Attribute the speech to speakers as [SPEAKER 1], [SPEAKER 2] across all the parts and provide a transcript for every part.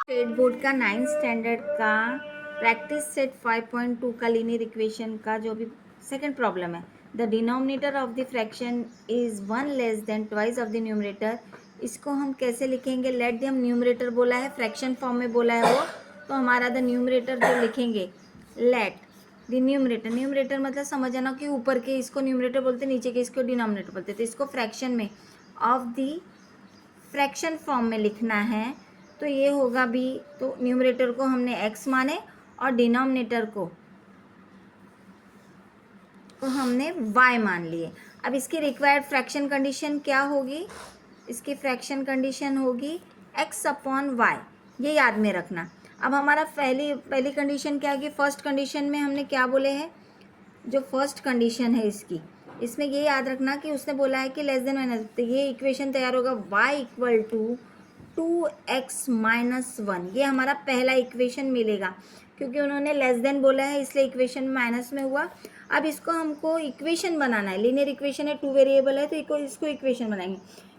[SPEAKER 1] State board का 9th standard का practice set 5.2 का लीनियर इक्वेशन का जो भी सेकंड प्रॉब्लम है, the denominator of the fraction is 1 less than twice of the numerator. इसको हम कैसे लिखेंगे? लेट द, हम न्यूमरेटर बोला है, फ्रैक्शन फॉर्म में बोला है वो, तो हमारा द न्यूमरेटर जो लिखेंगे, लेट द न्यूमरेटर, न्यूमरेटर मतलब समझ आना कि ऊपर के इसको न्यूमरेटर बोलते, नीचे के इसको डिनोमिनेटर बोलते, तो इसको फ्रैक्शन में ऑफ द फ्रैक्शन फॉर्म में लिखना है। तो ये होगा भी, तो न्यूमरेटर को हमने x माने और डिनोमिनेटर को हमने y मान लिए। अब इसकी रिक्वायर्ड फ्रैक्शन कंडीशन क्या होगी? इसकी फ्रैक्शन कंडीशन होगी x अपॉन वाई, ये याद में रखना। अब हमारा पहली कंडीशन क्या है? फर्स्ट कंडीशन में हमने क्या बोले हैं? जो फर्स्ट कंडीशन है इसकी, इसमें ये याद रखना कि उसने बोला है कि लेस देन माइनस, तो ये इक्वेशन तैयार होगा y equal to 2x minus 1। ये हमारा पहला इक्वेशन मिलेगा, क्योंकि उन्होंने लेस देन बोला है इसलिए इक्वेशन माइनस में हुआ। अब इसको हमको इक्वेशन बनाना है, लीनियर इक्वेशन है, 2 वेरिएबल है, तो इसको इक्वेशन बनाएंगे।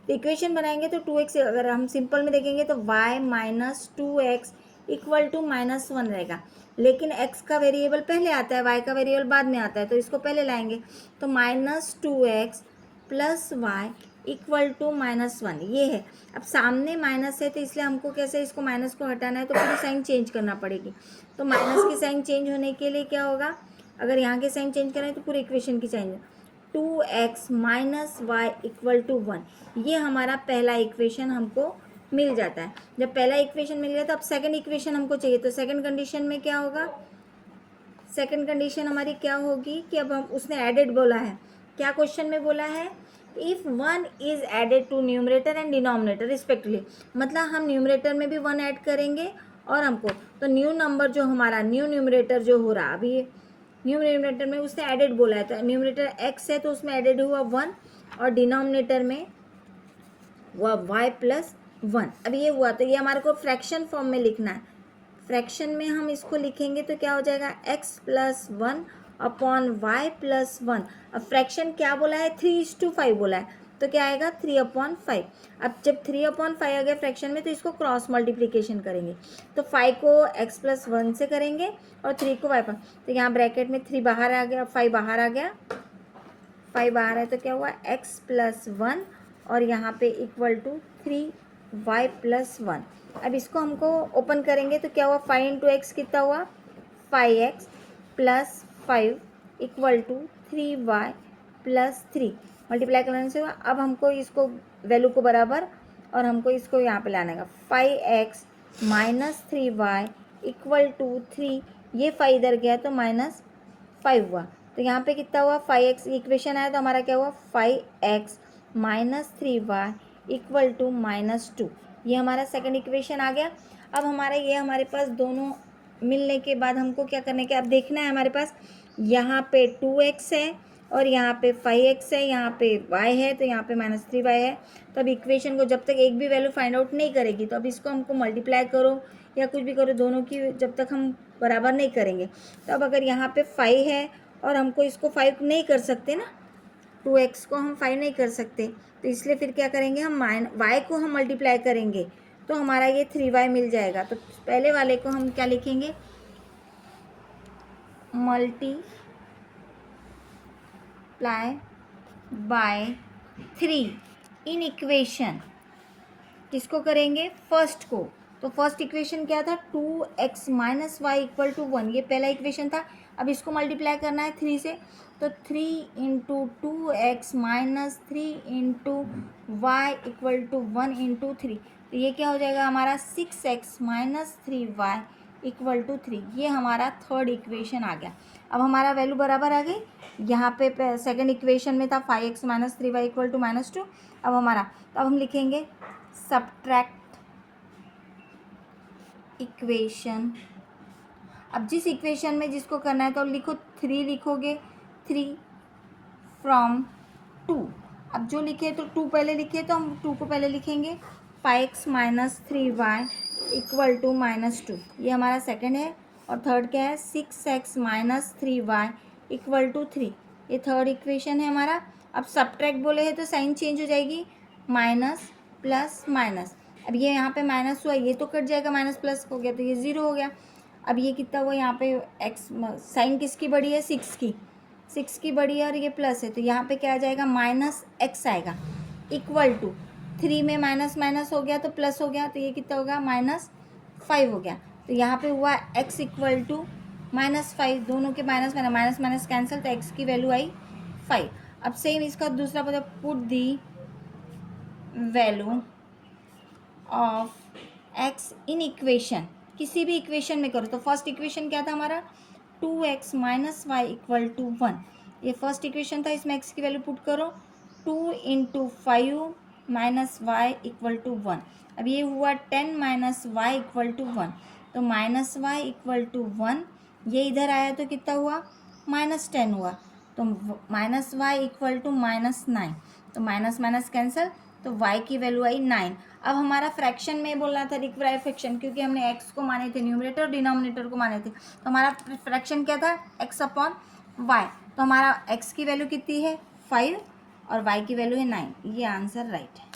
[SPEAKER 1] तो इक्वेशन बनाएंगे तो 2x, अगर हम सिंपल में देखेंगे तो y minus 2x equal to minus 1 रहेगा। लेकिन x का वेरिएबल पहले आता है, y का वेरिएबल बाद में आता है, तो इसको पहले लाएंगे। तो minus 2x plus y equal to minus 1, ये है। अब सामने माइनस है तो इसलिए हमको कैसे इसको माइनस को हटाना है, तो पूरी साइन चेंज करना पड़ेगी। तो माइनस की साइन चेंज होने के लिए क्या होगा? अगर यहाँ की साइन चेंज करें तो पूरे इक्वेशन की sign 2x minus y equal to 1, ये हमारा पहला इक्वेशन हमको मिल जाता है। जब पहला इक्वेशन मिल गया तो अब सेकंड इक्वेशन हमको चाहिए, तो सेकंड कंडीशन में क्या होगा? सेकंड कंडीशन हमारी क्या होगी कि अब हम, उसने एडेड बोला है, क्या क्वेश्चन में बोला है? If 1 is added to numerator and denominator respectively, मतलब हम न्यूमरेटर में भी 1 ऐड करेंगे और हमको, तो न्यू नंबर जो हमारा न्यू न्यूमरेटर जो हो रहा, अभी न्यू न्यूमरेटर में उसने एडेड बोला है, तो न्यूमरेटर x है तो उसमें एडेड हुआ 1 और डिनोमिनेटर में हुआ y प्लस 1। अब ये हुआ तो ये हमारे को फ्रैक्शन फॉर्म में लिखना है। फ्रैक्शन में हम इसको लिखेंगे तो क्या हो जाएगा? x plus 1 upon y plus 1। अब फ्रैक्शन क्या बोला है? 3:5 बोला है, तो क्या आएगा? 3/5। अब जब 3/5 आ गया फ्रैक्शन में तो इसको क्रॉस मल्टीप्लिकेशन करेंगे, तो 5 को x प्लस 1 से करेंगे और 3 को y पर, तो यहाँ ब्रैकेट में 3 बाहर आ गया, 5 बाहर आ गया, 5 बाहर है, तो क्या हुआ? x प्लस 1 और यहाँ पे इक्वल टू 3y प्लस 1। अब इसको हमको ओपन करेंगे तो क्या हुआ? 5 इंटू एक्स कितना हुआ? 5x plus 5 equal to 3y plus 3, multiply करने से हुआ। अब हमको इसको वैल्यू को बराबर और हमको इसको यहाँ पे लाना है, 5x minus 3y equal to 3, ये 5 इधर गया तो माइनस 5 हुआ, तो यहाँ पे कितना हुआ? 5x इक्वेशन आया तो हमारा क्या हुआ? 5x minus 3y equal to minus 2, ये हमारा सेकंड इक्वेशन आ गया। अब हमारा ये हमारे पास दोनों मिलने के बाद हमको क्या करने के, अब देखना है हमारे पास यहाँ पे 2x है और यहाँ पे 5x है, यहाँ पे y है, तो यहाँ पे माइनस 3y है। तो अब इक्वेशन को जब तक एक भी वैल्यू फाइंड आउट नहीं करेगी, तो अब इसको हमको मल्टीप्लाई करो या कुछ भी करो, दोनों की जब तक हम बराबर नहीं करेंगे। तो अब अगर यहाँ पे 5 है और हमको इसको 5 नहीं कर सकते ना, 2x को हम 5 नहीं कर सकते, तो इसलिए फिर क्या करेंगे? हम y को हम मल्टीप्लाई करेंगे तो हमारा ये 3y मिल जाएगा। तो पहले वाले को हम क्या लिखेंगे? मल्टीप्लाई बाय 3 इन इक्वेशन, किसको करेंगे? फर्स्ट को। तो फर्स्ट इक्वेशन क्या था? 2x minus y equal to 1, ये पहला इक्वेशन था। अब इसको मल्टीप्लाई करना है 3 से, तो 3 into 2x minus 3 into y equal to 1 into 3, तो ये क्या हो जाएगा हमारा? 6x minus 3y equal to 3, ये हमारा थर्ड इक्वेशन आ गया। अब हमारा वैल्यू बराबर आ गई, यहाँ पे सेकंड इक्वेशन में था 5x minus 3y equal to minus 2। अब हमारा, तो अब हम लिखेंगे सब्ट्रैक्ट इक्वेशन। अब जिस इक्वेशन में जिसको करना है तो लिखो 3, लिखोगे 3 फ्रॉम 2। अब जो लिखे तो 2 पहले लिखे तो हम 2 को पहले लिखेंगे, 5x minus 3y equal to minus 2, ये हमारा सेकंड है। और थर्ड क्या है? 6x minus 3y equal to 3, ये थर्ड इक्वेशन है हमारा। अब सब्ट्रैक्ट बोले हैं तो साइन चेंज हो जाएगी, माइनस प्लस माइनस, अब ये यहाँ पे माइनस हुआ, ये तो कट जाएगा, माइनस प्लस हो गया तो ये 0 हो गया। अब ये कितना हुआ, यहाँ पे एक्स साइन किसकी बड़ी है, 6 की बड़ी है और ये प्लस है, तो यहाँ पे क्या आ जाएगा, माइनस एक्स आएगा, इक्वल टू 3 में माइनस माइनस हो गया तो प्लस हो गया, तो ये कितना होगा, -5 हो गया। तो यहाँ पे हुआ x इक्वल टू -5, दोनों के माइनस माइनस माइनस कैंसिल, तो x की वैल्यू आई 5। अब सेम इसका दूसरा पता, put the value of x in equation, किसी भी इक्वेशन में करो। तो फर्स्ट इक्वेशन क्या था हमारा, 2x minus y equal to 1, ये फर्स्ट इक्वेशन था, इसमें x की वैल्यू पुट करो, 2 into 5 minus y equal to 1। अब ये हुआ 10 माइनस वाई इक्वल टू 1, तो माइनस वाई इक्वल टू 1, ये इधर आया तो कितना हुआ, -10 हुआ, तो माइनस वाई इक्वल टू -9, तो माइनस माइनस कैंसिल, तो y की वैल्यू आई 9। अब हमारा फ्रैक्शन में बोलना था रिक्वायर्ड फ्रैक्शन, क्योंकि हमने x को माने थे न्यूमरेटर और डिनोमिनेटर को माने थे, तो हमारा फ्रैक्शन क्या था, x अपॉन y। तो हमारा x की वैल्यू कितनी है 5 और y की वैल्यू है 9, ये आंसर राइट है।